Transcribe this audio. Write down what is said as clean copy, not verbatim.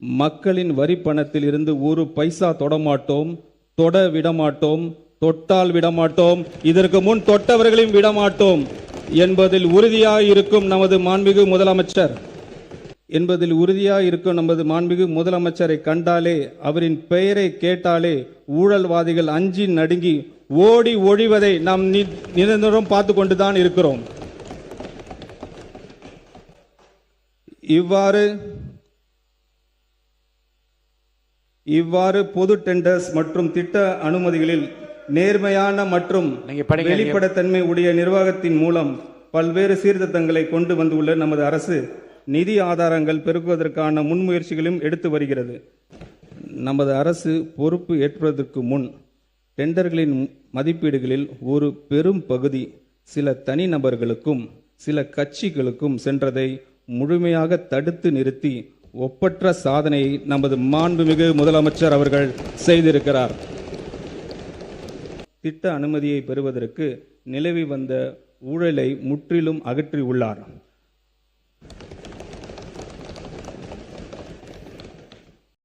மக்களின் வரி பணத்தில் இருந்து ஒரு பைசா தொடமாட்டோம், தொட விடமாட்டோம், தொட்டால் விடமாட்டோம், இதற்கு முன் தொட்டவர்களையும் விடமாட்டோம் என்பதில் உறுதியாக இருக்கும் நமது மாண்புமிகு முதலமைச்சரை கண்டாலே, அவரின் பெயரை கேட்டாலே ஊழல்வாதிகள் அஞ்சி நடுங்கி ஓடி ஒழிவதை நாம் நிரந்தரம் பார்த்து கொண்டுதான் இருக்கிறோம். இவ்வாறு பொது டெண்டர்ஸ் மற்றும் திட்ட அனுமதிகளில் நேர்மையான மற்றும் வெளிப்படைத்தன்மை உடைய நிர்வாகத்தின் மூலம் பல்வேறு சீர்திருத்தங்களை கொண்டு வந்துள்ள நமது அரசு நிதி ஆதாரங்கள் பெருக்குவதற்கான முன்முயற்சிகளையும் எடுத்து வருகிறது. நமது அரசு பொறுப்பு ஏற்பதற்கு முன் டெண்டர்களின் மதிப்பீடுகளில் ஒரு பெரும் பகுதி சில தனிநபர்களுக்கும் சில கட்சிகளுக்கும் சென்றதை முழுமையாக தடுத்து நிறுத்தி ஒப்பற்ற சாதனையை நமது மாண்புமிகு முதலமைச்சர் அவர்கள் செய்திருக்கிறார். திட்ட அனுமதியை பெறுவதற்கு நிலவி வந்த ஊழலை முற்றிலும் அகற்றியுள்ளார்.